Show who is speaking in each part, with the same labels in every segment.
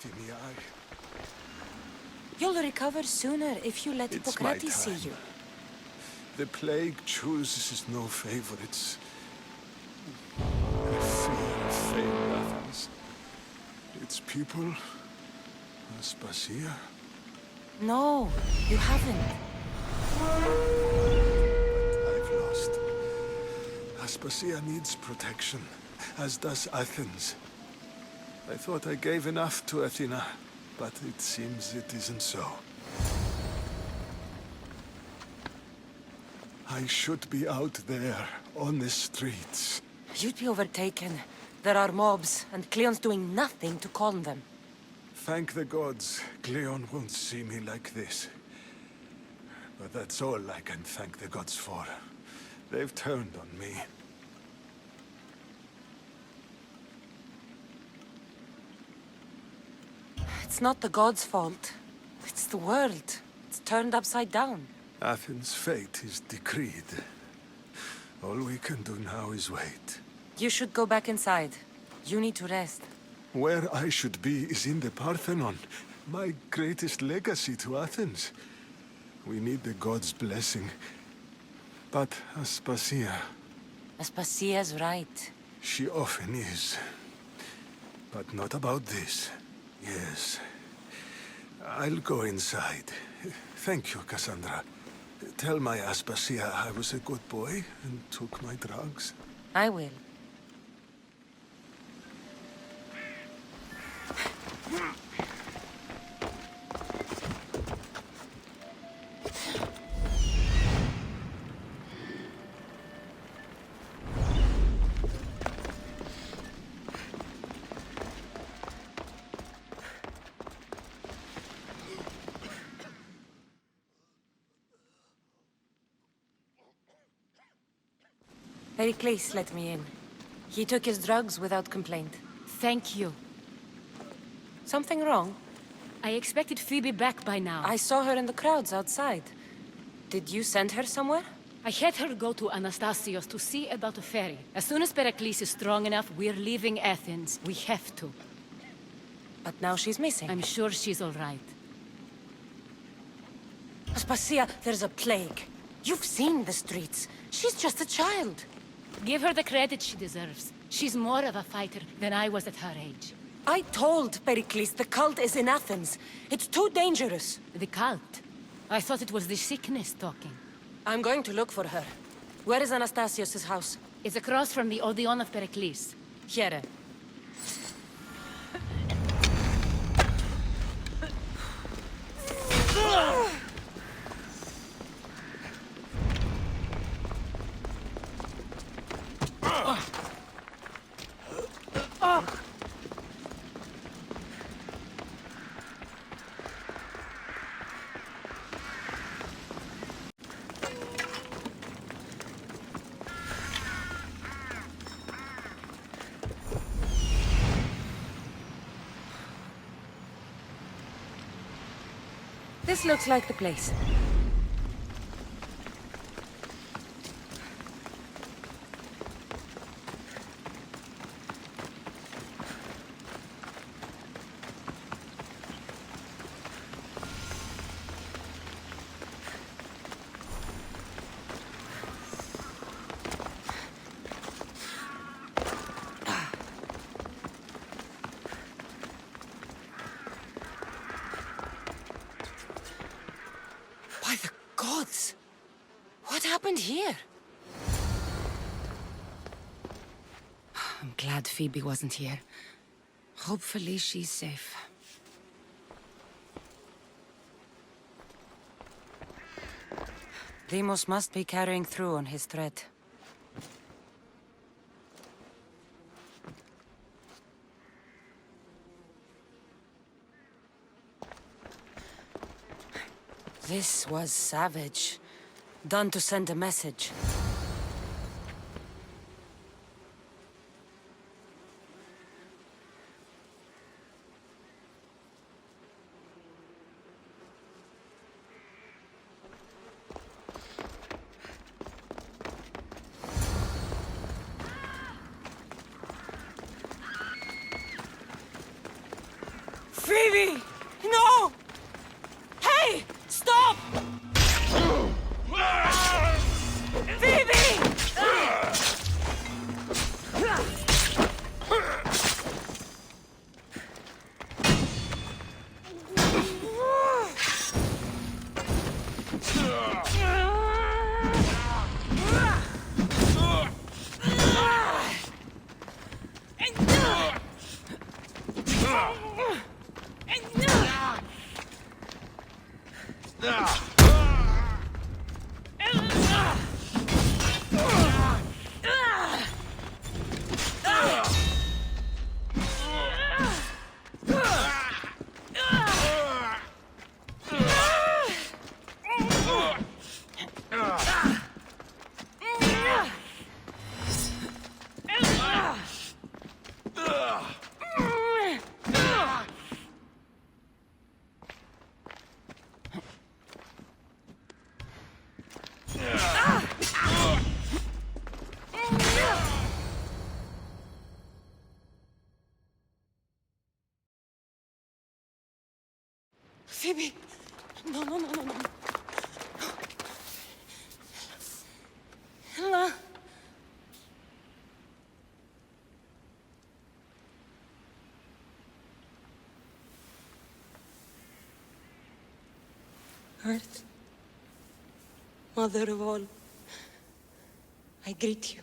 Speaker 1: in the eye.
Speaker 2: You'll recover sooner if you let
Speaker 1: It's my
Speaker 2: Hippocrates see
Speaker 1: time.
Speaker 2: you.
Speaker 1: The plague chooses no favorites. I fear failed Athens. Its people, Aspasia.
Speaker 2: No, you haven't.
Speaker 1: I've lost. Aspasia needs protection, as does Athens. I thought I gave enough to Athena, but it seems it isn't so. I should be out there, on the streets.
Speaker 2: You'd be overtaken. There are mobs, and Cleon's doing nothing to calm them.
Speaker 1: Thank the gods, Cleon won't see me like this. But that's all I can thank the gods for. They've turned on me.
Speaker 2: It's not the gods' fault. It's the world. It's turned upside down.
Speaker 1: Athens' fate is decreed. All we can do now is wait.
Speaker 2: You should go back inside. You need to rest.
Speaker 1: Where I should be is in the Parthenon, my greatest legacy to Athens. We need the gods' blessing. But Aspasia,
Speaker 2: Aspasia's right.
Speaker 1: she often is. But not about this. Yes. I'll go inside. Thank you, Cassandra. Tell my Aspasia I was a good boy and took my drugs.
Speaker 2: I will. Pericles let me in. He took his drugs without complaint.
Speaker 3: Thank you.
Speaker 2: Something wrong?
Speaker 3: I expected Phoebe back by now.
Speaker 2: I saw her in the crowds outside. Did you send her somewhere?
Speaker 3: I had her go to Anastasios to see about a ferry. As soon as Pericles is strong enough, we're leaving Athens. We have to.
Speaker 2: But now she's missing.
Speaker 3: I'm sure she's all right.
Speaker 2: Aspasia, there's a plague. You've seen the streets. She's just a child.
Speaker 3: Give her the credit she deserves. She's more of a fighter than I was at her age.
Speaker 2: I told Pericles the cult is in Athens. It's too dangerous.
Speaker 3: The cult? I thought it was the sickness talking.
Speaker 2: I'm going to look for her. Where is Anastasios' house?
Speaker 3: It's across from the Odeon of Pericles.
Speaker 2: Here. This looks like the place. By the gods! What happened here? I'm glad Phoebe wasn't here. Hopefully she's safe. Deimos must be carrying through on his threat. This was savage. Done to send a message. Phoebe! No! Hey! Stop! Phoebe! Phoebe! No, no, no, no, no. No. Earth, Mother of all, I greet you.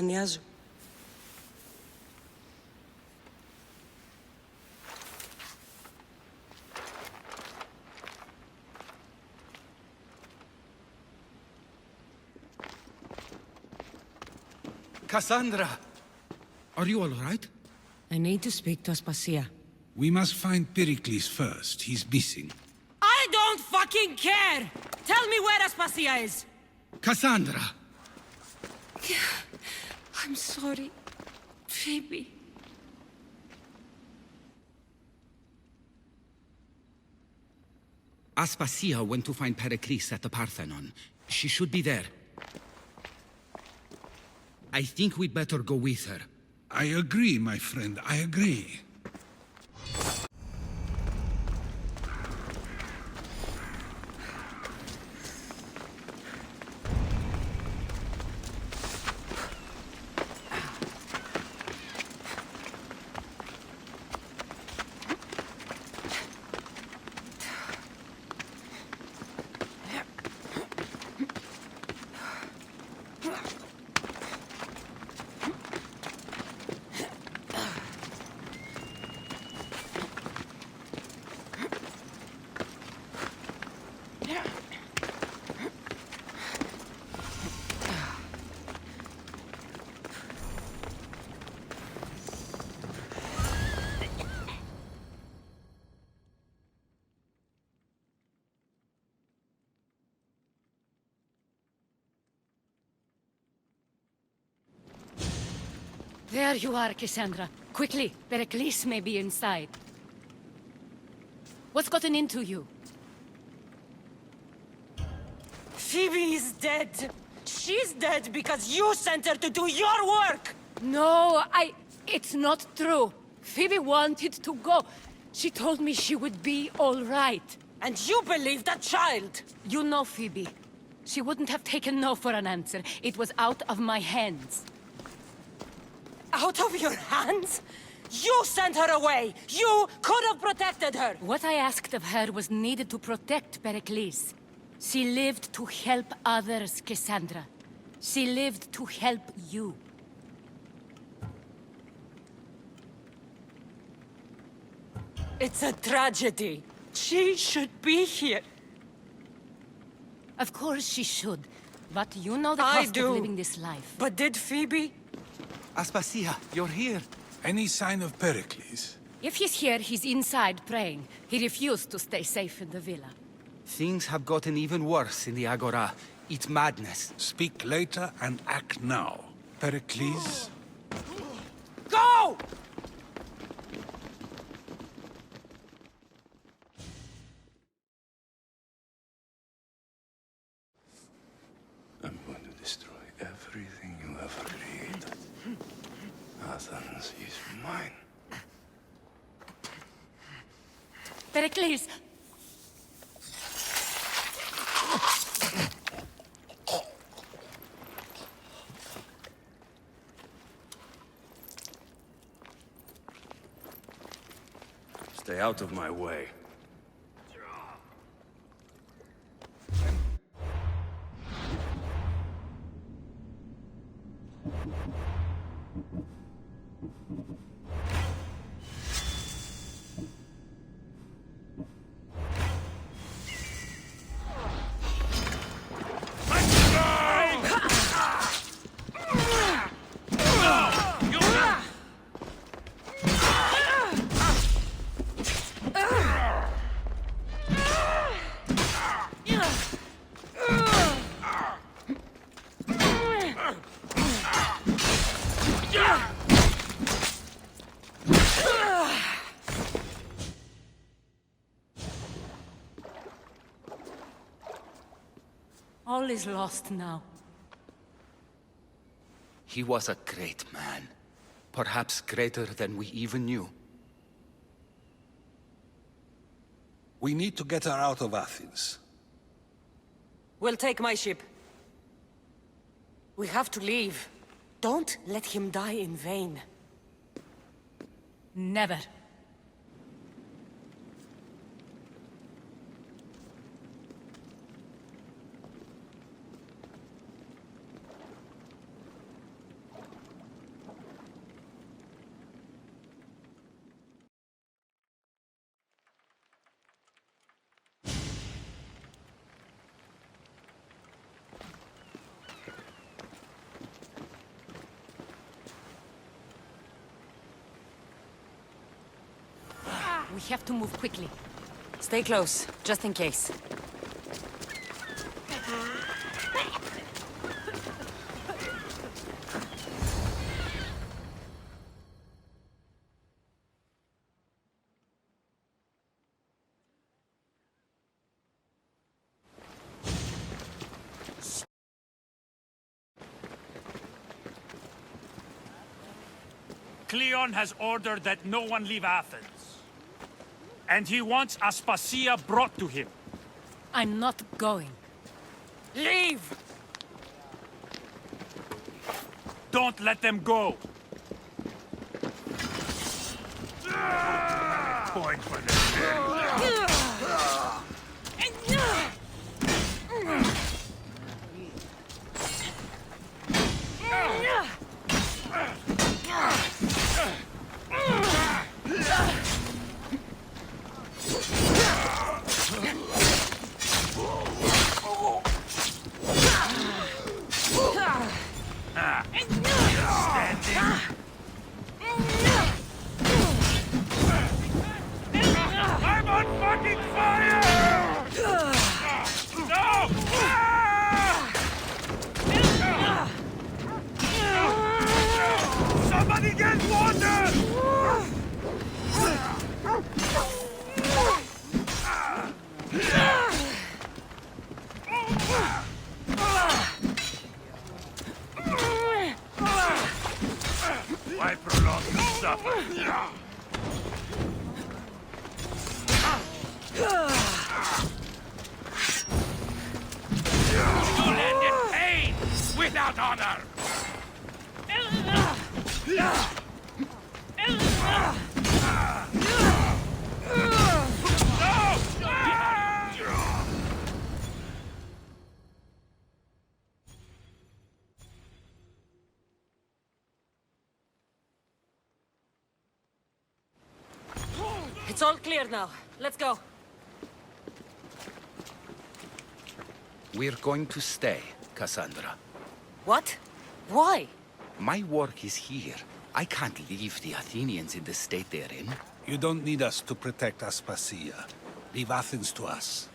Speaker 2: Ανιάζω.
Speaker 4: Cassandra! Are you all right?
Speaker 2: I need to speak to Aspasia.
Speaker 5: We must find Pericles first. He's missing.
Speaker 2: I don't fucking care! Tell me where Aspasia is!
Speaker 5: Cassandra!
Speaker 2: I'm sorry, Phoebe.
Speaker 4: Aspasia went to find Pericles at the Parthenon. She should be there. I think we'd better go with her.
Speaker 5: I agree, my friend. I agree.
Speaker 3: There you are, Cassandra. Quickly, Pericles may be inside. What's gotten into you?
Speaker 2: Phoebe is dead. She's dead because you sent her to do your work!
Speaker 3: No, it's not true. Phoebe wanted to go. She told me she would be all right.
Speaker 2: And you believed that child!
Speaker 3: You know Phoebe. She wouldn't have taken no for an answer. It was out of my hands.
Speaker 2: Out of your hands? You sent her away! You could have protected her!
Speaker 3: What I asked of her was needed to protect Pericles. She lived to help others, Cassandra. She lived to help you.
Speaker 2: It's a tragedy. She should be here.
Speaker 3: Of course she should. But you know the
Speaker 2: I
Speaker 3: cost
Speaker 2: do.
Speaker 3: of living this life.
Speaker 2: But did Phoebe?
Speaker 4: Aspasia, you're here.
Speaker 1: Any sign of Pericles?
Speaker 3: If he's here, he's inside praying. He refused to stay safe in the villa.
Speaker 4: Things have gotten even worse in the Agora. It's madness.
Speaker 5: Speak later and act now. Pericles?
Speaker 2: Go!
Speaker 1: I'm going to destroy everything you ever created. Athens is mine.
Speaker 3: Pericles!
Speaker 1: Stay out of my way.
Speaker 3: All is lost now.
Speaker 4: He was a great man. Perhaps greater than we even knew.
Speaker 5: We need to get her out of Athens.
Speaker 2: We'll take my ship. We have to leave. Don't let him die in vain.
Speaker 3: Never. We have to move quickly.
Speaker 2: Stay close, just in case.
Speaker 6: Cleon has ordered that no one leave Athens. And he wants Aspasia brought to him.
Speaker 3: I'm not going.
Speaker 2: Leave!
Speaker 6: Don't let them go. Point for the I'm on fucking fire! No! Somebody get water! Why prolong the suffering? You'll end in pain without honor!
Speaker 2: It's all clear now. Let's go.
Speaker 4: We're going to stay, Cassandra.
Speaker 2: What? Why?
Speaker 4: My work is here. I can't leave the Athenians in the state they're in.
Speaker 5: You don't need us to protect Aspasia. Leave Athens to us.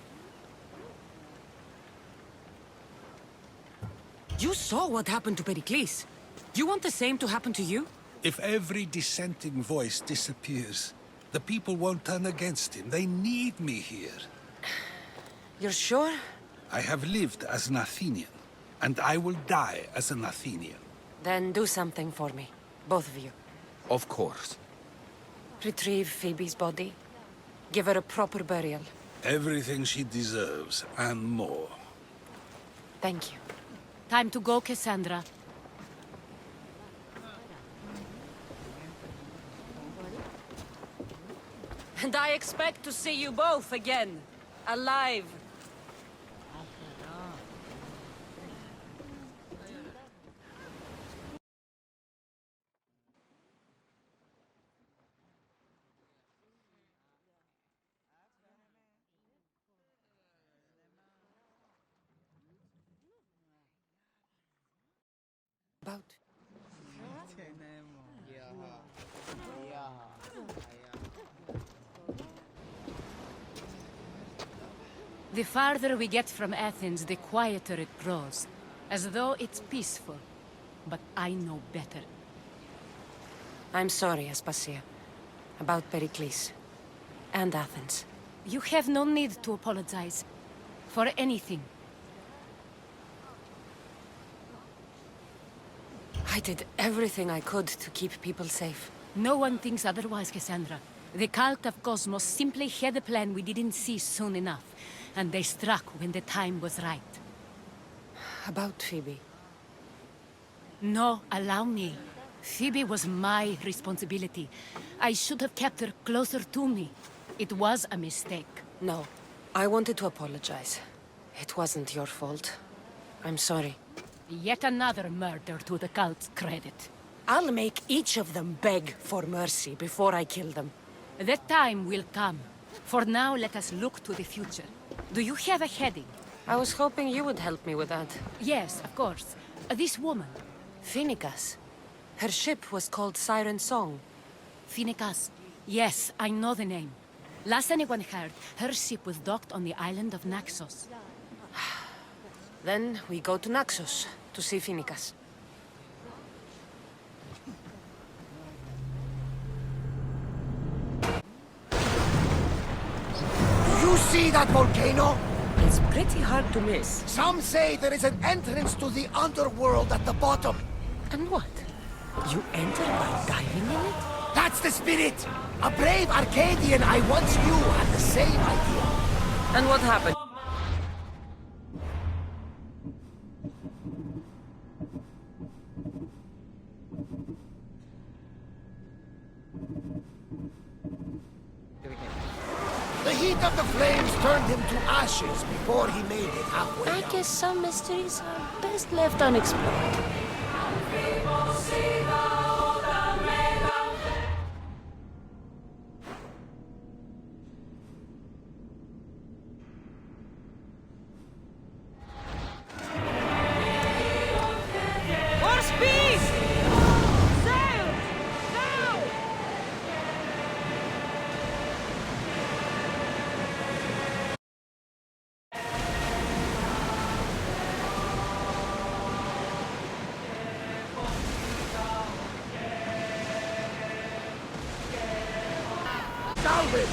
Speaker 2: You saw what happened to Pericles. You want the same to happen to you?
Speaker 5: If every dissenting voice disappears, the people won't turn against him. They need me here.
Speaker 2: You're sure?
Speaker 5: I have lived as an Athenian, and I will die as an Athenian.
Speaker 2: Then do something for me. Both of you.
Speaker 4: Of course.
Speaker 2: Retrieve Phoebe's body. Give her a proper burial.
Speaker 5: Everything she deserves, and more.
Speaker 2: Thank you.
Speaker 3: Time to go, Cassandra.
Speaker 2: And I expect to see you both again. Alive. About.
Speaker 3: The farther we get from Athens, the quieter it grows. As though it's peaceful. But I know better.
Speaker 2: I'm sorry, Aspasia. About Pericles. And Athens.
Speaker 3: You have no need to apologize. For anything.
Speaker 2: I did everything I could to keep people safe.
Speaker 3: No one thinks otherwise, Cassandra. The cult of Cosmos simply had a plan we didn't see soon enough. And they struck when the time was right.
Speaker 2: About Phoebe.
Speaker 3: No, allow me. Phoebe was my responsibility. I should have kept her closer to me. It was a mistake.
Speaker 2: No. I wanted to apologize. It wasn't your fault. I'm sorry.
Speaker 3: Yet another murder to the cult's credit.
Speaker 2: I'll make each of them beg for mercy before I kill them.
Speaker 3: That time will come. For now, let us look to the future. Do you have a heading?
Speaker 2: I was hoping you would help me with that.
Speaker 3: Yes, of course. This woman.
Speaker 2: Phoenicas. Her ship was called Siren Song.
Speaker 3: Phoenicas. Yes, I know the name. Last anyone heard, her ship was docked on the island of Naxos.
Speaker 2: Then we go to Naxos to see Phoenicas.
Speaker 7: You see that volcano?
Speaker 2: It's pretty hard to miss.
Speaker 7: Some say there is an entrance to the underworld at the bottom.
Speaker 2: And what? You enter by diving in it?
Speaker 7: That's the spirit! A brave Arcadian I once knew had the same idea.
Speaker 2: And what happened?
Speaker 7: The heat of the flames turned him to ashes before he made it halfway
Speaker 2: I
Speaker 7: down.
Speaker 2: guess some mysteries are best left unexplored. More speed! Sail! Now!
Speaker 7: Dalvin!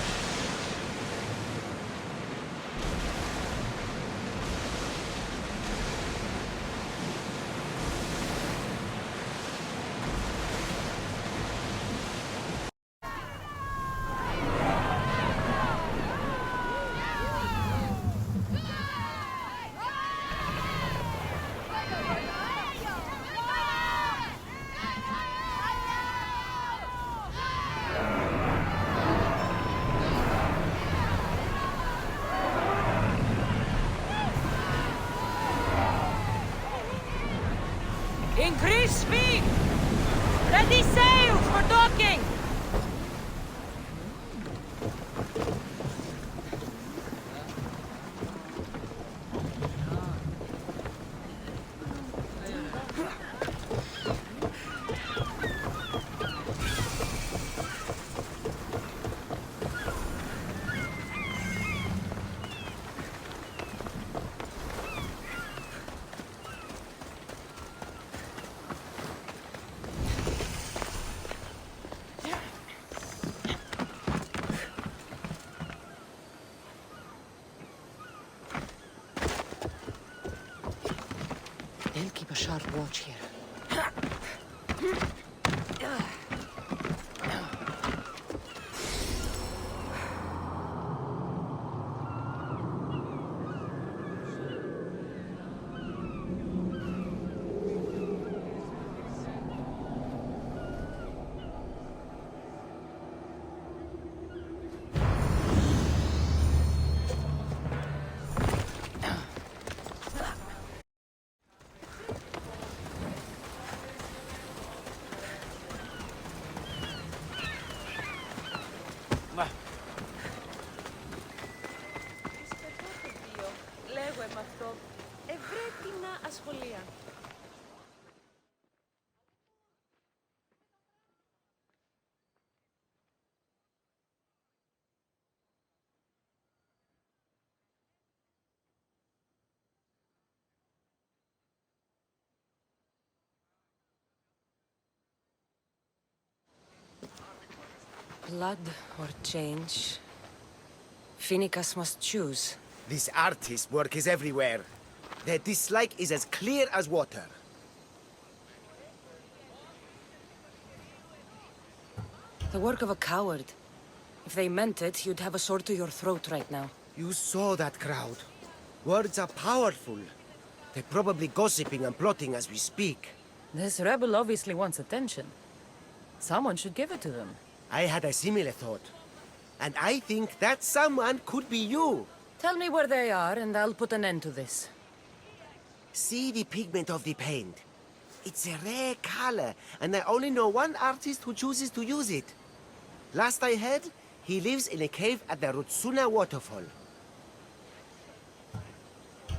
Speaker 2: Increase speed! Ready sail for docking! a sharp watch here. Λέγω με αυτό. Ευρέτινα ασχολία. Blood or change? Phoenicus must choose.
Speaker 7: This artist's work is everywhere. Their dislike is as clear as water.
Speaker 2: The work of a coward. If they meant it, you'd have a sword to your throat right now.
Speaker 7: You saw that crowd. Words are powerful. They're probably gossiping and plotting as we speak.
Speaker 2: This rebel obviously wants attention. Someone should give it to them.
Speaker 7: I had a similar thought. And I think that someone could be you.
Speaker 2: Tell me where they are, and I'll put an end to this.
Speaker 7: See the pigment of the paint. It's a rare color, and I only know one artist who chooses to use it. Last I heard, he lives in a cave at the Rutsuna waterfall.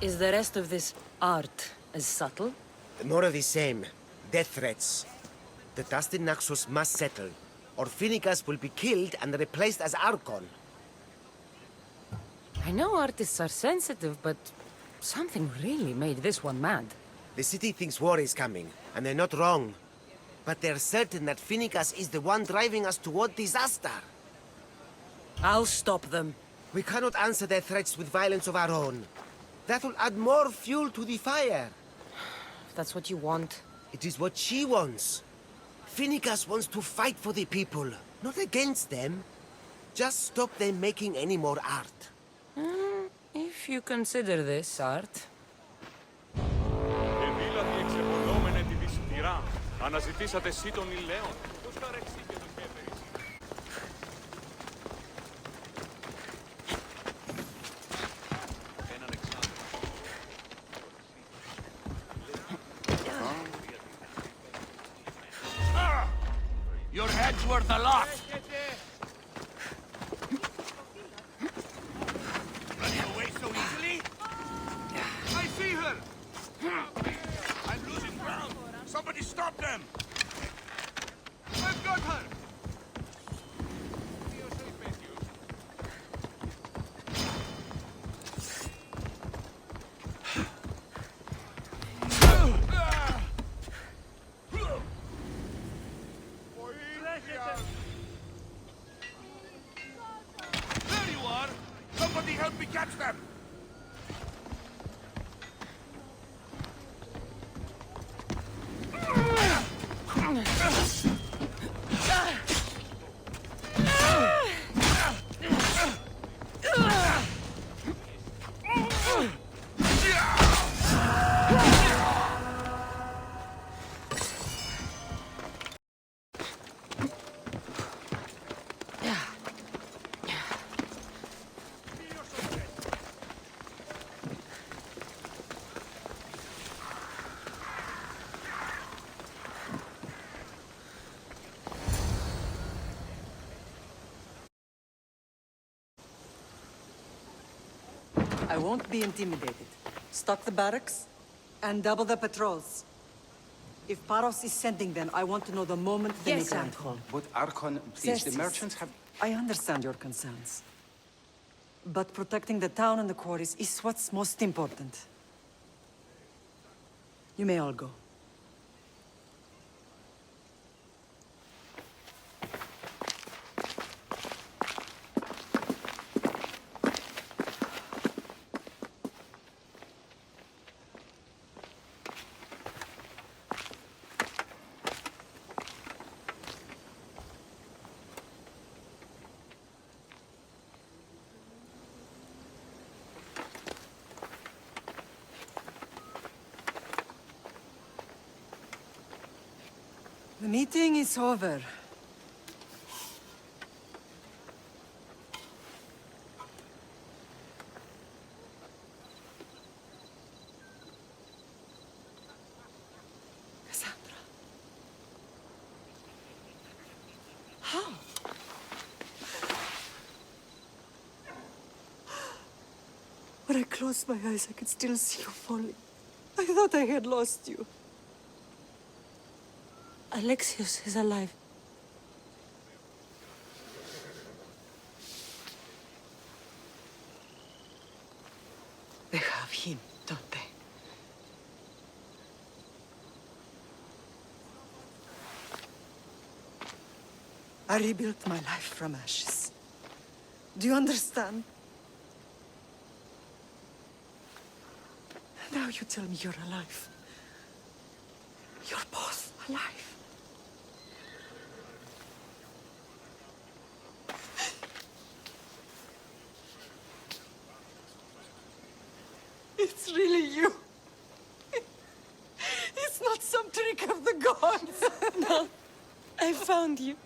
Speaker 2: Is the rest of this art as subtle?
Speaker 7: More of the same. Death threats. The dust in Naxos must settle, or Phoenicus will be killed and replaced as Archon.
Speaker 2: I know artists are sensitive, but something really made this one mad.
Speaker 7: The city thinks war is coming, and they're not wrong. But they're certain that Phoenicus is the one driving us toward disaster.
Speaker 2: I'll stop them.
Speaker 7: We cannot answer their threats with violence of our own. That will add more fuel to the fire.
Speaker 2: If that's what you want.
Speaker 7: It is what she wants. Phoenicus wants to fight for the people, not against them. Just stop them making any more art.
Speaker 2: If you consider this art.
Speaker 8: Και δηλαδή εξεπολόμενε τη δυσιτηρά, αναζητήσατε εσύ τον ηλαίον. Πώς παρεξήγε το κέφερις. Έναν εξάδελφο.
Speaker 6: Your head's worth a lot. Running away so easily? I see her! I'm losing ground. Somebody stop them! I've got her! There you are! Somebody help me catch them!
Speaker 9: I won't be intimidated. Stock the barracks and double the patrols. If Paros is sending them, I want to know the moment they
Speaker 2: Yes,
Speaker 9: make landfall.
Speaker 4: But Archon, please, the
Speaker 9: Xerxes,
Speaker 4: merchants have...
Speaker 9: I understand your concerns. But protecting the town and the quarries is what's most important. You may all go. The meeting is over. Cassandra. How? When I closed my eyes, I could still see you falling. I thought I had lost you.
Speaker 2: Alexios is alive.
Speaker 9: They have him, don't they? I rebuilt my life from ashes. Do you understand? Now you tell me you're alive. You're both alive. It's really you. It's not some trick of the gods.
Speaker 2: No, I found you.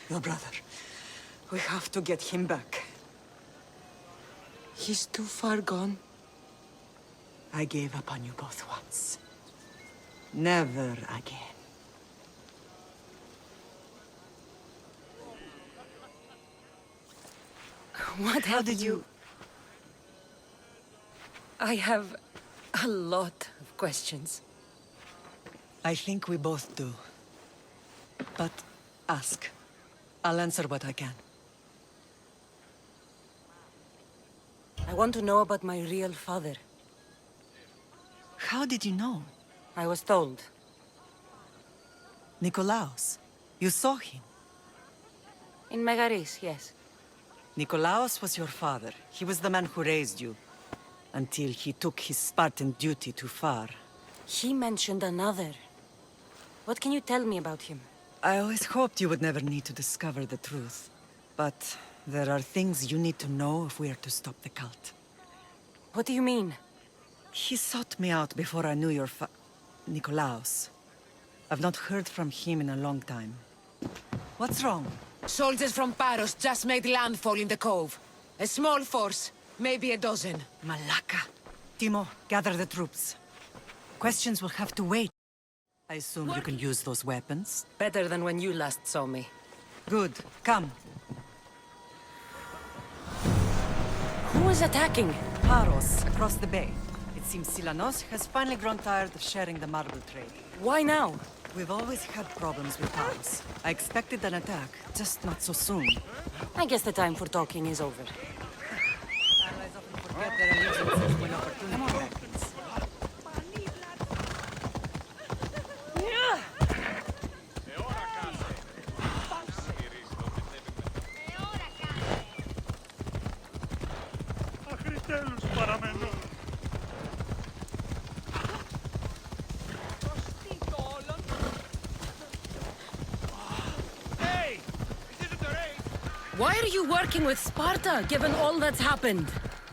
Speaker 9: Your brother. We have to get him back.
Speaker 2: He's too far gone.
Speaker 9: I gave up on you both once. Never again.
Speaker 2: How did you... I have a lot of questions.
Speaker 9: I think we both do. But ask. I'll answer what I can.
Speaker 2: I want to know about my real father.
Speaker 9: How did you know?
Speaker 2: I was told.
Speaker 9: Nikolaos. You saw him.
Speaker 2: In Megaris, yes.
Speaker 9: Nikolaos was your father. He was the man who raised you. Until he took his Spartan duty too far.
Speaker 2: He mentioned another. What can you tell me about him?
Speaker 9: I always hoped you would never need to discover the truth. But there are things you need to know if we are to stop the cult.
Speaker 2: What do you mean?
Speaker 9: He sought me out before I knew your Nikolaos. I've not heard from him in a long time. What's wrong?
Speaker 10: Soldiers from Paros just made landfall in the cove. A small force, maybe a dozen.
Speaker 9: Malaka. Timo, gather the troops. Questions will have to wait. I assume you can use those weapons?
Speaker 2: Better than when you last saw me.
Speaker 9: Good. Come.
Speaker 2: Who is attacking?
Speaker 9: Paros, across the bay. It seems Silanos has finally grown tired of sharing the marble trade.
Speaker 2: Why now?
Speaker 9: We've always had problems with Paros. I expected an attack, just not so soon.
Speaker 2: I guess the time for talking is over.
Speaker 9: Allies often forget their allegiances when opportunity beckons.
Speaker 10: Why are you working with Sparta, given all that's happened?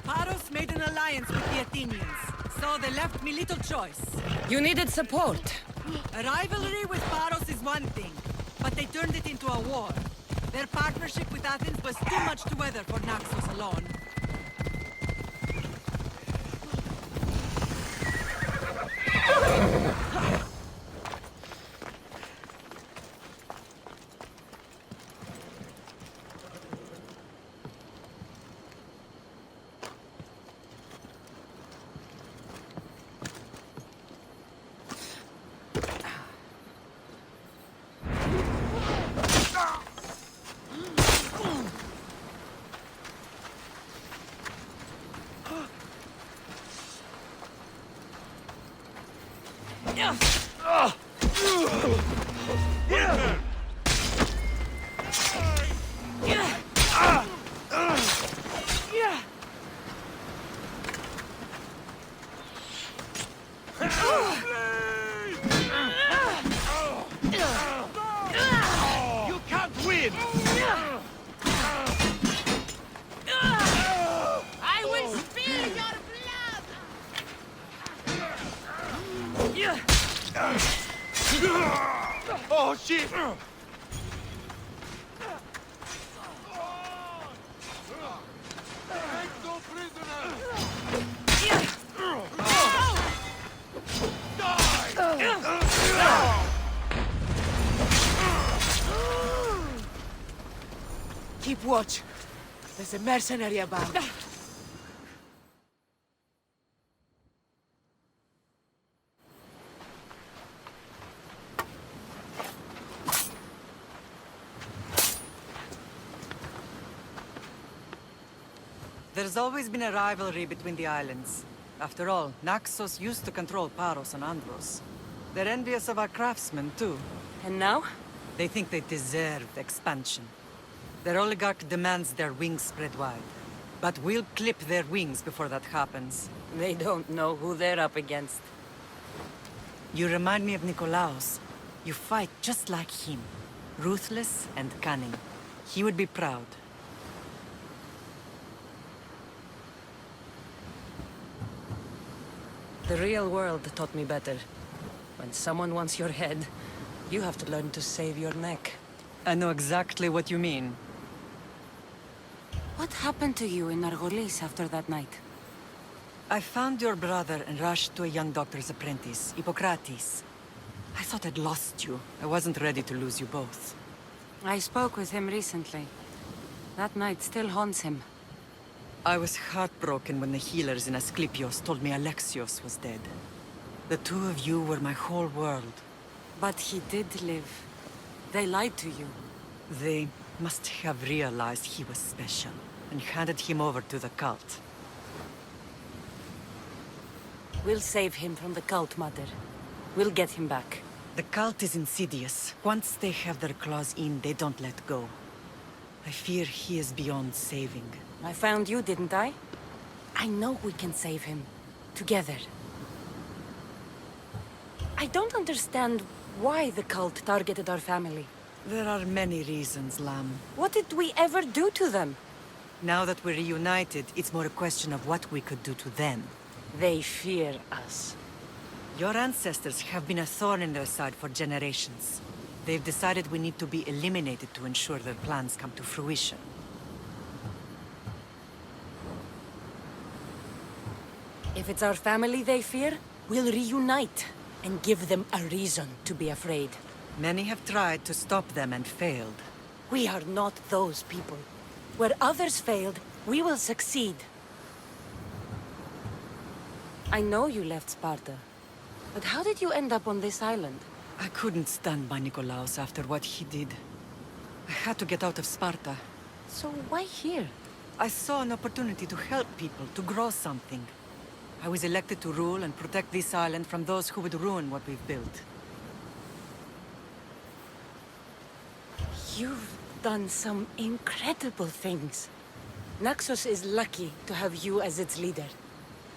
Speaker 9: Paros made an alliance with the Athenians, so they left me little choice.
Speaker 10: You needed support.
Speaker 9: A rivalry with Paros is one thing, but they turned it into a war. Their partnership with Athens was too much to weather for Naxos alone.
Speaker 6: Oh, shit! Take no prisoners!
Speaker 10: Keep watch. There's a mercenary about.
Speaker 9: There's always been a rivalry between the islands. After all, Naxos used to control Paros and Andros. They're envious of our craftsmen, too.
Speaker 2: And now?
Speaker 9: They think they deserve expansion. Their oligarch demands their wings spread wide. But we'll clip their wings before that happens.
Speaker 2: They don't know who they're up against.
Speaker 9: You remind me of Nikolaos. You fight just like him. Ruthless and cunning. He would be proud.
Speaker 2: The real world taught me better. When someone wants your head, you have to learn to save your neck.
Speaker 9: I know exactly what you mean.
Speaker 2: What happened to you in Argolis after that night?
Speaker 9: I found your brother and rushed to a young doctor's apprentice, Hippocrates. I thought I'd lost you. I wasn't ready to lose you both.
Speaker 2: I spoke with him recently. That night still haunts him.
Speaker 9: I was heartbroken when the healers in Asclepios told me Alexios was dead. The two of you were my whole world.
Speaker 2: But he did live. They lied to you.
Speaker 9: They must have realized he was special and handed him over to the cult.
Speaker 2: We'll save him from the cult, Mother. We'll get him back.
Speaker 9: The cult is insidious. Once they have their claws in, they don't let go. I fear he is beyond saving.
Speaker 2: I found you, didn't I? I know we can save him. Together. I don't understand why the cult targeted our family.
Speaker 9: There are many reasons, Lamb.
Speaker 2: What did we ever do to them?
Speaker 9: Now that we're reunited, it's more a question of what we could do to them.
Speaker 2: They fear us.
Speaker 9: Your ancestors have been a thorn in their side for generations. They've decided we need to be eliminated to ensure their plans come to fruition.
Speaker 2: If it's our family they fear, we'll reunite and give them a reason to be afraid.
Speaker 9: Many have tried to stop them and failed.
Speaker 2: We are not those people. Where others failed, we will succeed. I know you left Sparta, but how did you end up on this island?
Speaker 9: I couldn't stand by Nikolaos after what he did. I had to get out of Sparta.
Speaker 2: So why here?
Speaker 9: I saw an opportunity to help people, to grow something. I was elected to rule and protect this island from those who would ruin what we've built.
Speaker 2: You've done some incredible things. Naxos is lucky to have you as its leader.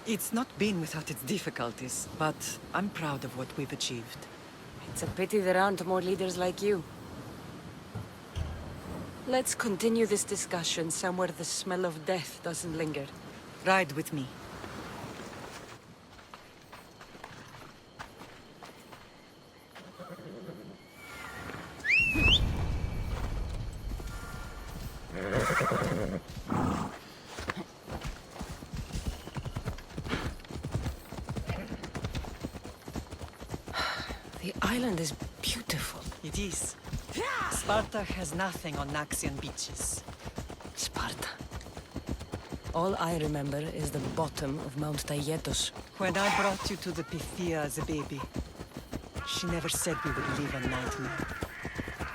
Speaker 9: It's not been without its difficulties, but I'm proud of what we've achieved.
Speaker 2: It's a pity there aren't more leaders like you. Let's continue this discussion somewhere the smell of death doesn't linger.
Speaker 9: Ride with me.
Speaker 2: The island is beautiful.
Speaker 9: It is. Sparta has nothing on Naxian beaches.
Speaker 2: Sparta. All I remember is the bottom of Mount Taygetos.
Speaker 9: When I brought you to the Pythia as a baby, she never said we would live a nightmare.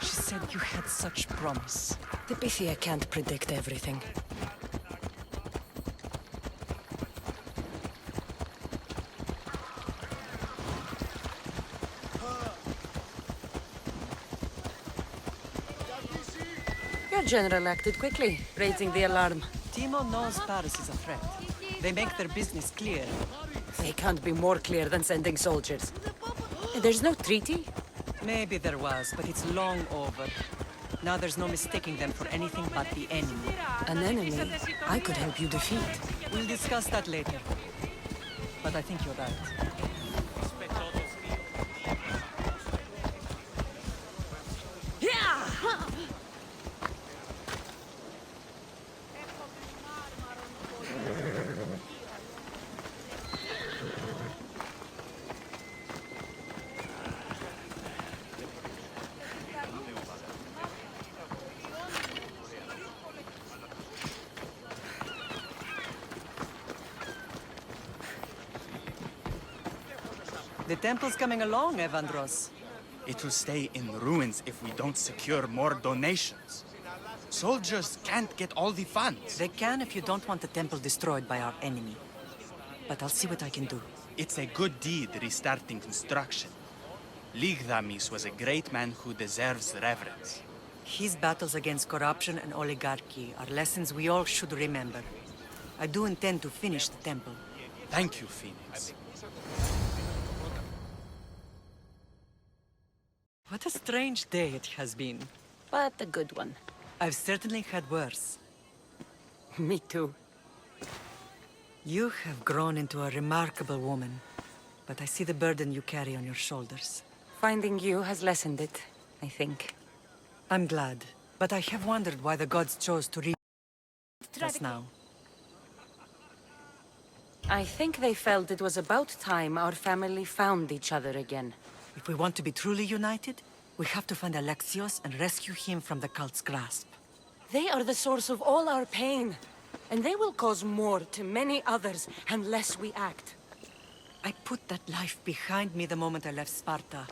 Speaker 9: She said you had such promise.
Speaker 2: The Pythia can't predict everything. Your general acted quickly, raising the alarm.
Speaker 9: Timo knows Paris is a threat. They make their business clear.
Speaker 2: They can't be more clear than sending soldiers. There's no treaty?
Speaker 9: Maybe there was, but it's long over. Now there's no mistaking them for anything but the enemy.
Speaker 2: An enemy I could help you defeat.
Speaker 9: We'll discuss that later. But I think you're right. The temple's coming along, Evandros.
Speaker 11: It will stay in ruins if we don't secure more donations. Soldiers can't get all the funds.
Speaker 9: They can if you don't want the temple destroyed by our enemy. But I'll see what I can do.
Speaker 11: It's a good deed restarting construction. Ligdamis was a great man who deserves reverence.
Speaker 9: His battles against corruption and oligarchy are lessons we all should remember. I do intend to finish the temple.
Speaker 11: Thank you, Phoenix.
Speaker 9: What a strange day it has been.
Speaker 2: But a good one.
Speaker 9: I've certainly had worse.
Speaker 2: Me too.
Speaker 9: You have grown into a remarkable woman, but I see the burden you carry on your shoulders.
Speaker 2: Finding you has lessened it, I think.
Speaker 9: I'm glad, but I have wondered why the gods chose to reach us now.
Speaker 2: I think they felt it was about time our family found each other again.
Speaker 9: If we want to be truly united, we have to find Alexios and rescue him from the cult's grasp.
Speaker 2: They are the source of all our pain, and they will cause more to many others unless we act.
Speaker 9: I put that life behind me the moment I left Sparta.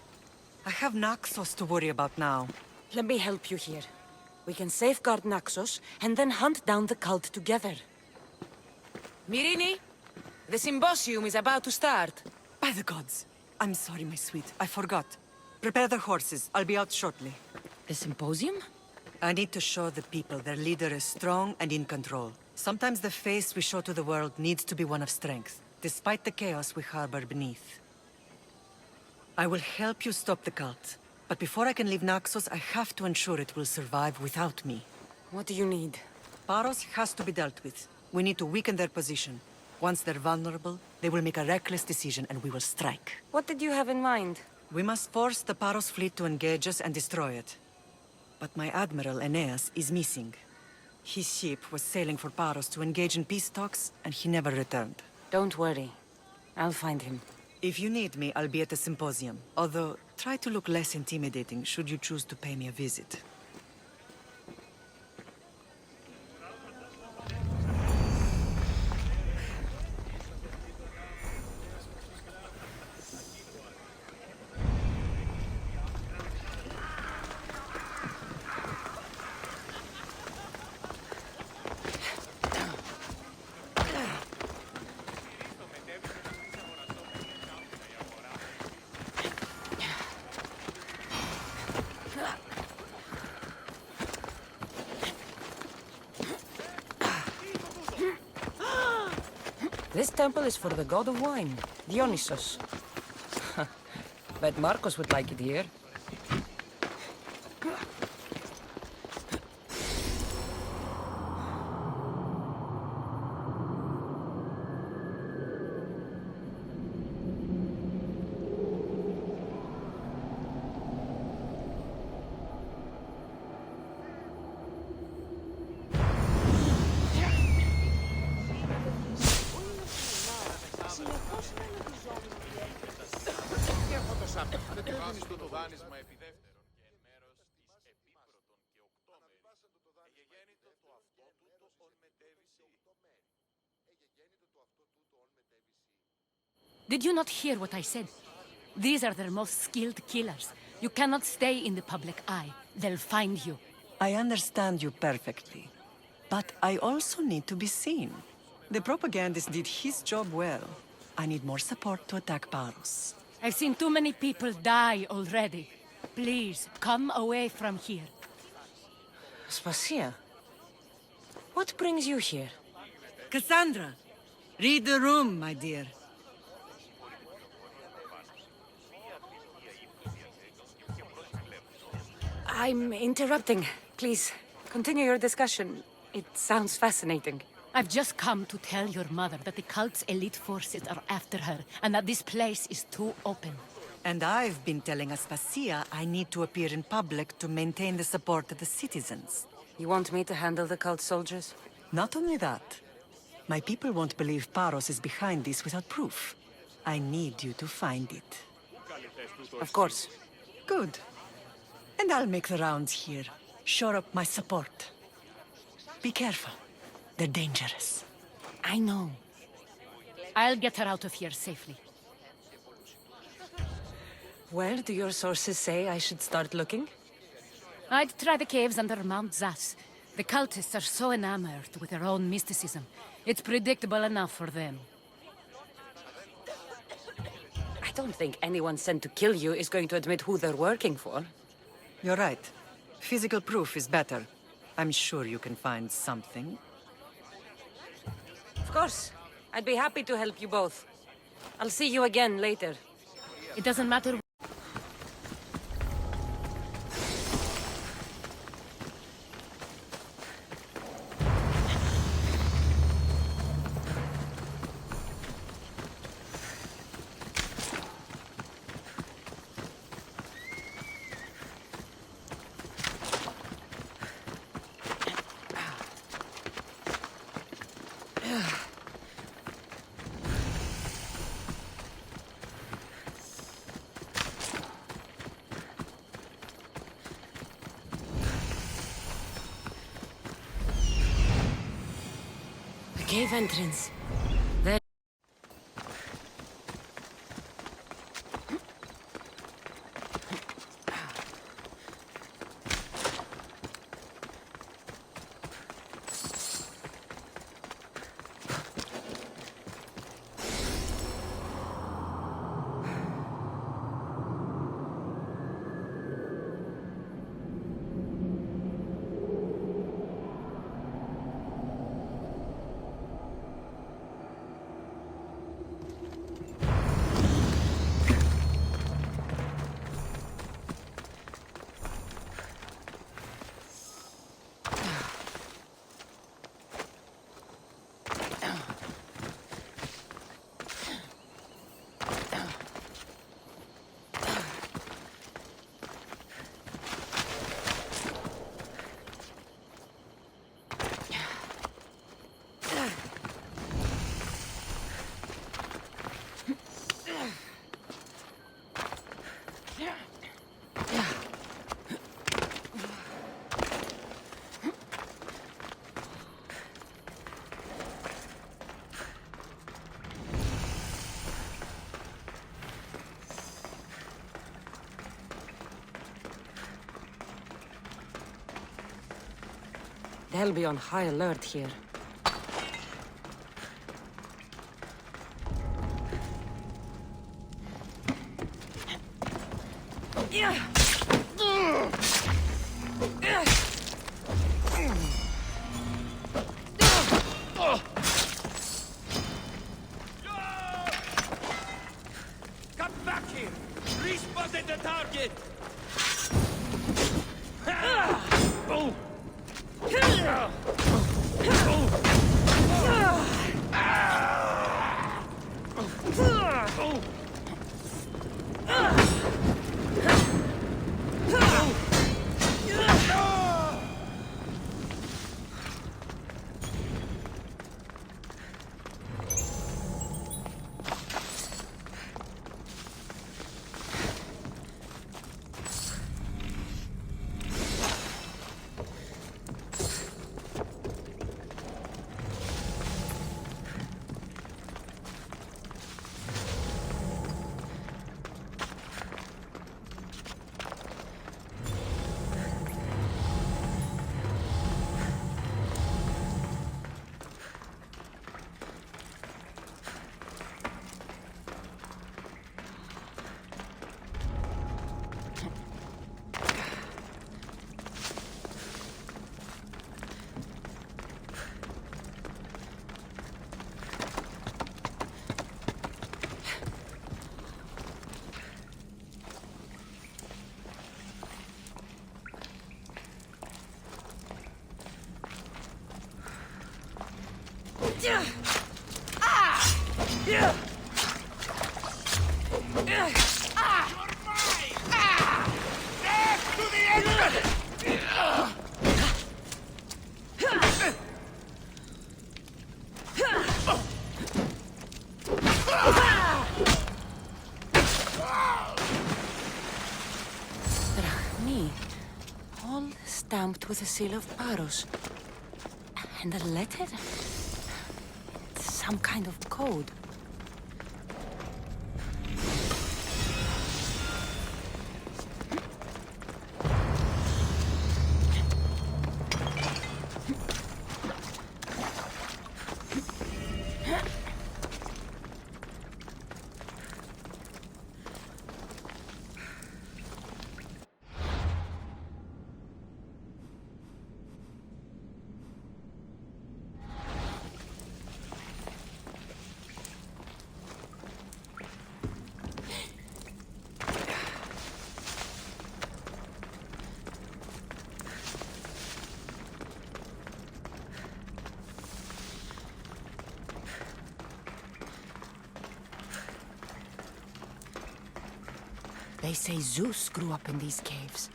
Speaker 9: I have Naxos to worry about now.
Speaker 2: Let me help you here. We can safeguard Naxos, and then hunt down the cult together.
Speaker 10: Myrrine, the symposium is about to start.
Speaker 9: By the gods. I'm sorry, my sweet. I forgot. Prepare the horses. I'll be out shortly.
Speaker 2: The symposium?
Speaker 9: I need to show the people their leader is strong and in control. Sometimes the face we show to the world needs to be one of strength, despite the chaos we harbor beneath. I will help you stop the cult. But before I can leave Naxos, I have to ensure it will survive without me.
Speaker 2: What do you need?
Speaker 9: Paros has to be dealt with. We need to weaken their position. Once they're vulnerable, they will make a reckless decision and we will strike.
Speaker 2: What did you have in mind?
Speaker 9: We must force the Paros fleet to engage us and destroy it. But my admiral, Aeneas, is missing. His ship was sailing for Paros to engage in peace talks, and he never returned.
Speaker 2: Don't worry. I'll find him.
Speaker 9: If you need me, I'll be at the symposium. Although, try to look less intimidating should you choose to pay me a visit.
Speaker 2: This temple is for the god of wine, Dionysos. Bet Marcos would like it here.
Speaker 3: Did you not hear what I said? These are their most skilled killers. You cannot stay in the public eye. They'll find you.
Speaker 9: I understand you perfectly. But I also need to be seen. The propagandist did his job well. I need more support to attack Paros.
Speaker 3: I've seen too many people die already. Please, come away from here.
Speaker 2: Aspasia, what brings you here?
Speaker 9: Cassandra, read the room, my dear.
Speaker 2: I'm interrupting. Please, continue your discussion. It sounds fascinating.
Speaker 3: I've just come to tell your mother that the cult's elite forces are after her, and that this place is too open.
Speaker 9: And I've been telling Aspasia I need to appear in public to maintain the support of the citizens.
Speaker 2: You want me to handle the cult soldiers?
Speaker 9: Not only that. My people won't believe Paros is behind this without proof. I need you to find it.
Speaker 2: Of course.
Speaker 9: Good. And I'll make the rounds here. Shore up my support. Be careful. They're dangerous.
Speaker 2: I know.
Speaker 3: I'll get her out of here safely.
Speaker 2: Where do your sources say I should start looking?
Speaker 3: I'd try the caves under Mount Zas. The cultists are so enamored with their own mysticism. It's predictable enough for them.
Speaker 2: I don't think anyone sent to kill you is going to admit who they're working for.
Speaker 9: You're right. Physical proof is better. I'm sure you can find something.
Speaker 2: Of course. I'd be happy to help you both. I'll see you again later.
Speaker 3: It doesn't matter.
Speaker 2: Cave entrance. They'll be on high alert here.
Speaker 6: Come back here! Respotted the target! Oh!
Speaker 2: All stamped with the seal of Paros. And a letter? It's some kind of code.
Speaker 3: They say Zeus grew up in these caves.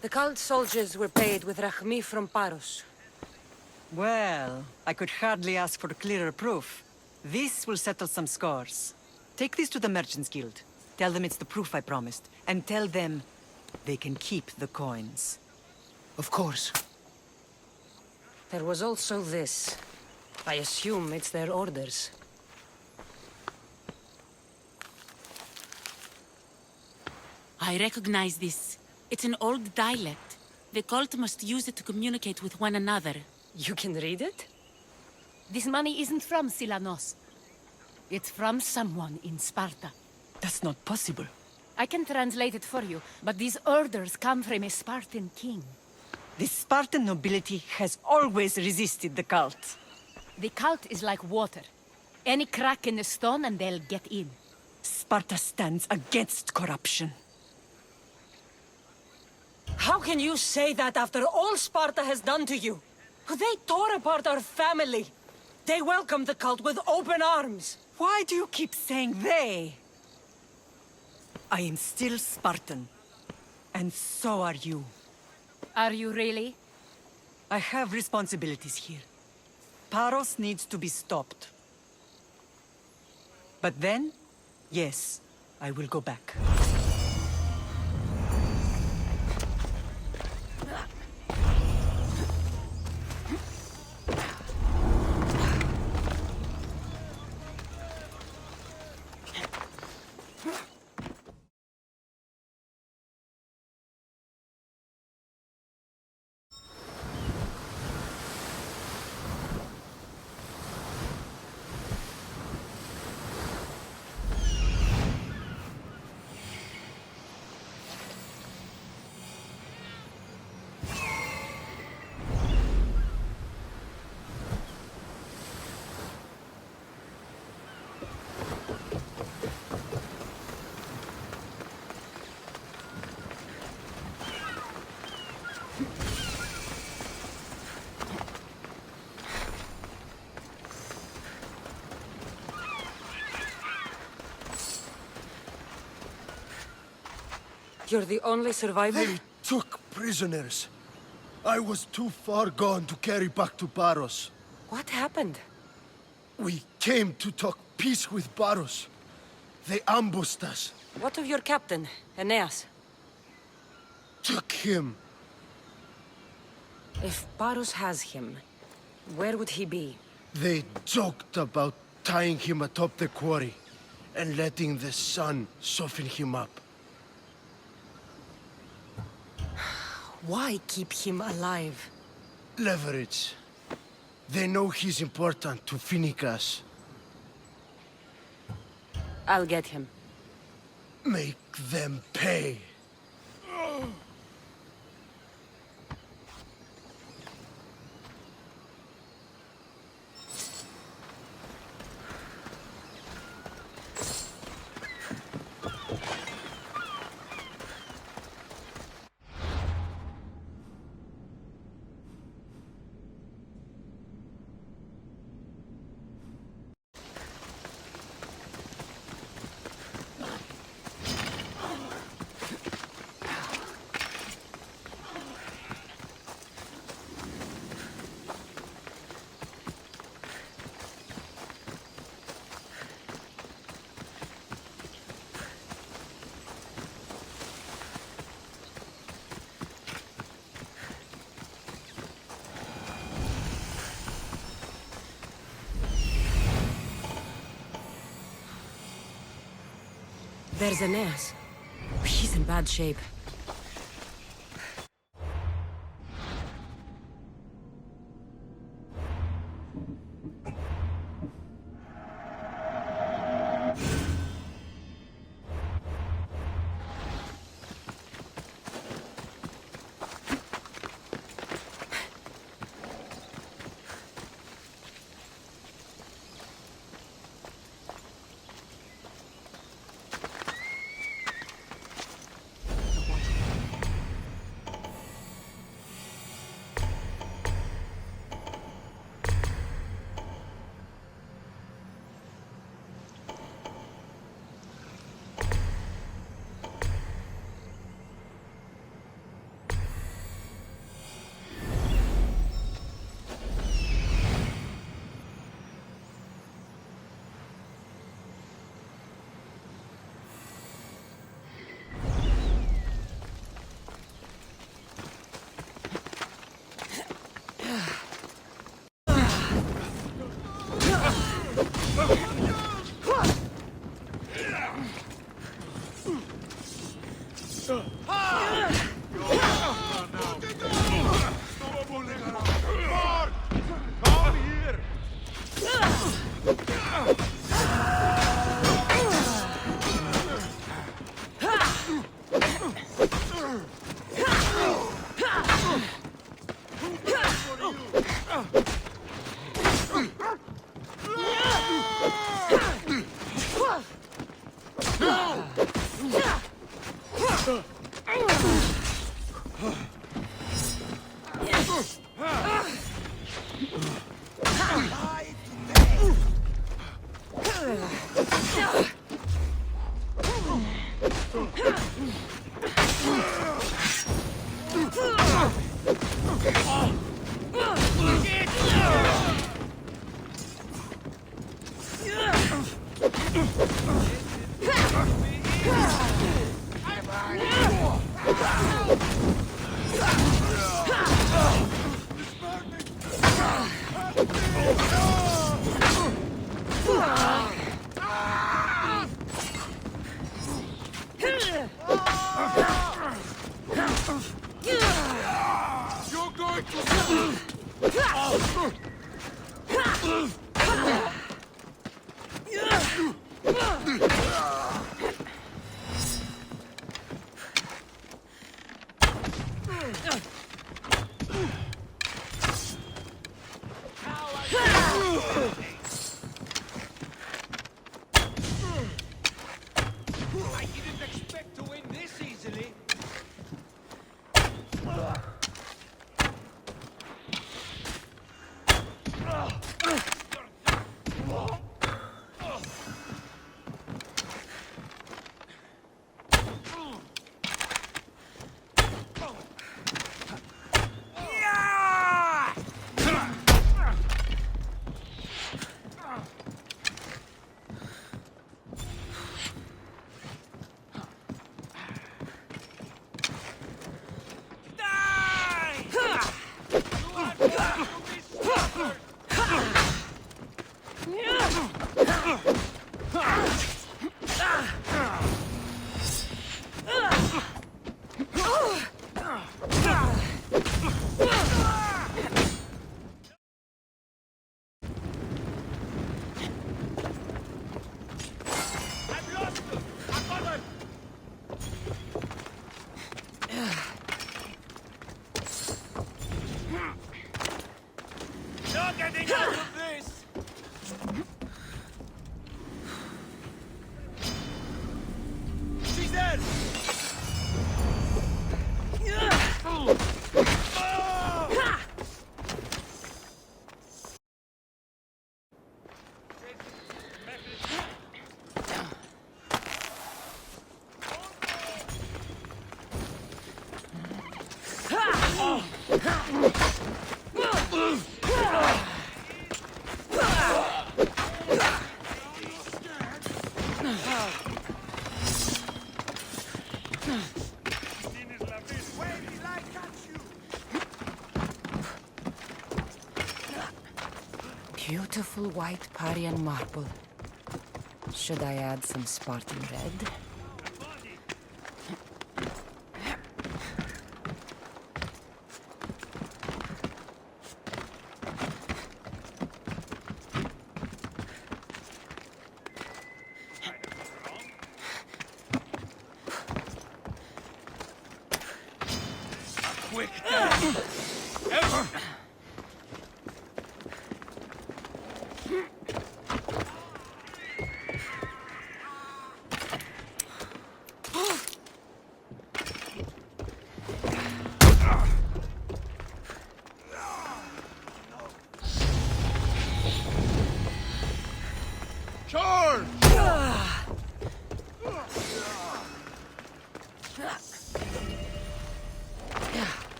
Speaker 2: The cult soldiers were paid with Rachmi from Paros.
Speaker 9: Well, I could hardly ask for clearer proof. This will settle some scores. Take this to the Merchants Guild. Tell them it's the proof I promised. And tell them they can keep the coins.
Speaker 10: Of course.
Speaker 2: There was also this. I assume it's their orders.
Speaker 3: I recognize this. It's an old dialect. The cult must use it to communicate with one another.
Speaker 2: You can read it?
Speaker 3: This money isn't from Silanos. It's from someone in Sparta.
Speaker 9: That's not possible.
Speaker 3: I can translate it for you, but these orders come from a Spartan king.
Speaker 9: The Spartan nobility has always resisted the cult.
Speaker 3: The cult is like water. Any crack in the stone and they'll get in.
Speaker 9: Sparta stands against corruption.
Speaker 2: How can you say that after all Sparta has done to you? They tore apart our family. They welcomed the cult with open arms.
Speaker 9: Why do you keep saying they? I am still Spartan. And so are you.
Speaker 3: Are you really?
Speaker 9: I have responsibilities here. Paros needs to be stopped. But then, yes, I will go back.
Speaker 2: You're the only survivor?
Speaker 1: They took prisoners. I was too far gone to carry back to Paros.
Speaker 2: What happened?
Speaker 1: We came to talk peace with Paros. They ambushed us.
Speaker 2: What of your captain, Aeneas?
Speaker 1: Took him.
Speaker 2: If Paros has him, where would he be?
Speaker 1: They joked about tying him atop the quarry and letting the sun soften him up.
Speaker 2: Why keep him alive?
Speaker 1: Leverage. They know he's important to Finicas.
Speaker 2: I'll get him.
Speaker 1: Make them pay.
Speaker 2: There's Aeneas. He's in bad shape. Beautiful white Parian marble. Should I add some Spartan red?
Speaker 6: quick death! Charge!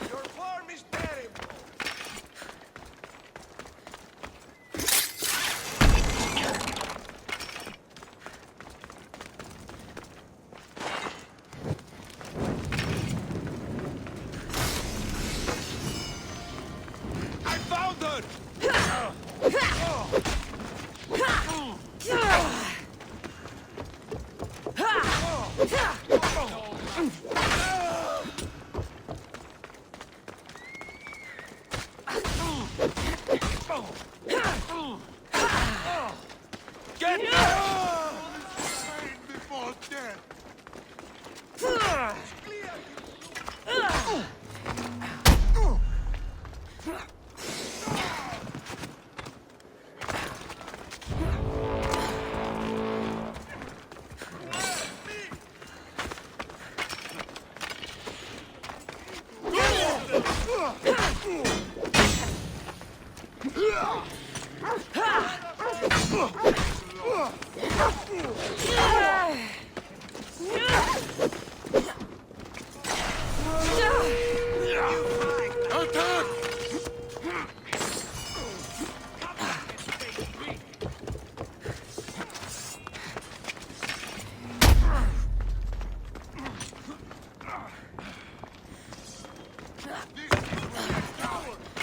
Speaker 6: Your farm is terrible! I found her! Get down! Before death! Attack!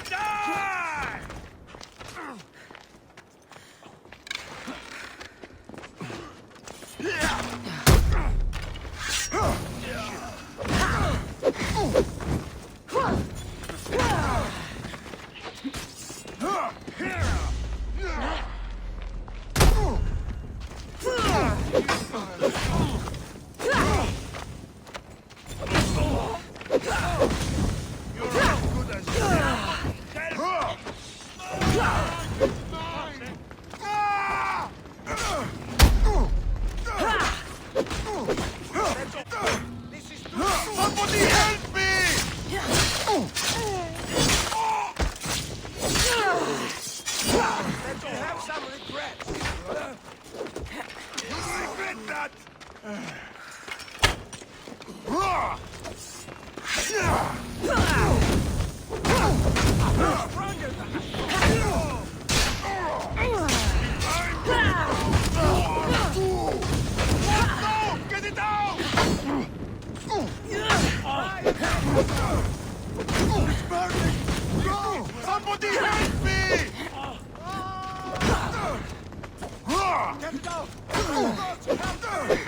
Speaker 6: Die! Somebody help me! Let you have some regrets. You regret that! Stronger than no! Get it out! It's burning! No! Somebody help me! Get it out! Help me!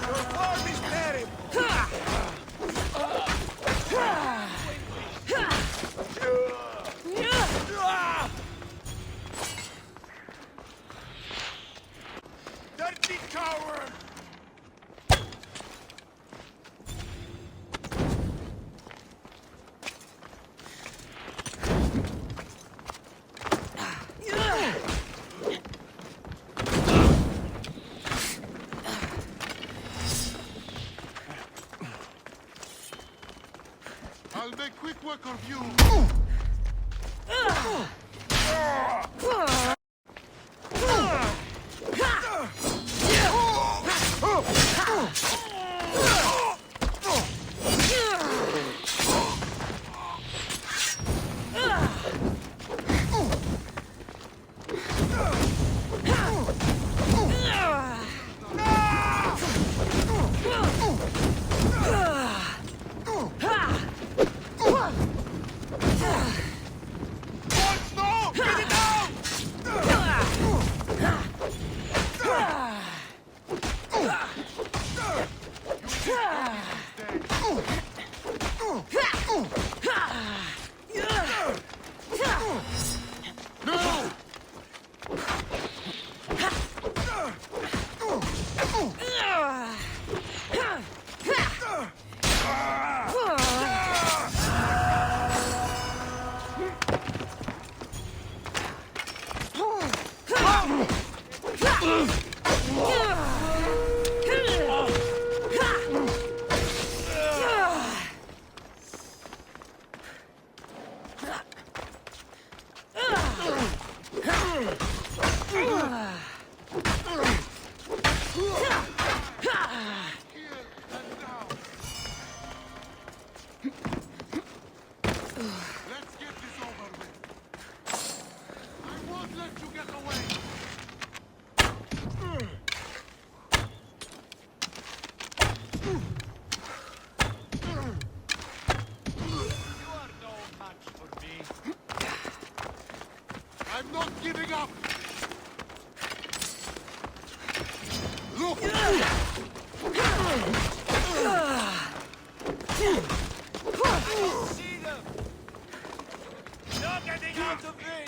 Speaker 6: Your farm is terrible! Dirty coward! I'll make quick work of you. Once Let's get this over with. I won't let you get away. You are no match for me. I'm not giving up. Look! See them! You're getting out of this!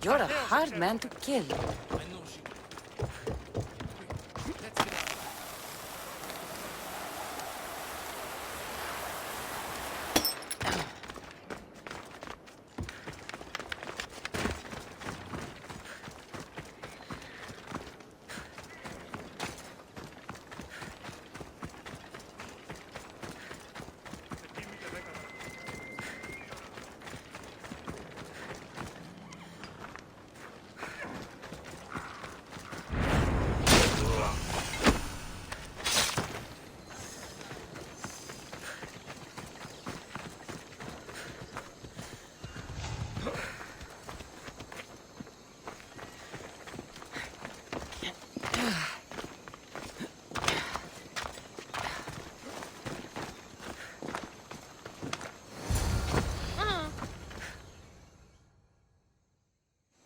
Speaker 2: You're a hard man to kill.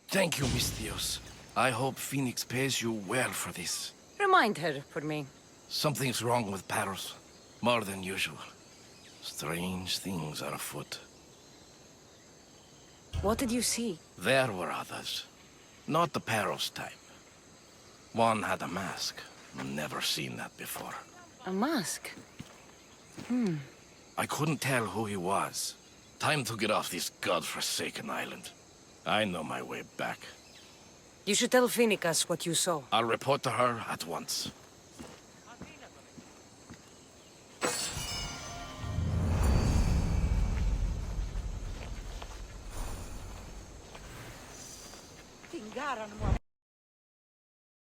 Speaker 12: Thank you, Miss Theos. I hope Phoenix pays you well for this.
Speaker 2: Remind her for me.
Speaker 12: Something's wrong with Paros. More than usual. Strange things are afoot.
Speaker 2: What did you see?
Speaker 12: There were others. Not the Paros type. One had a mask. Never seen that before.
Speaker 2: A mask?
Speaker 12: I couldn't tell who he was. Time to get off this godforsaken island. I know my way back.
Speaker 10: You should tell Finicus what you saw.
Speaker 12: I'll report to her at once.
Speaker 10: Tingaran mo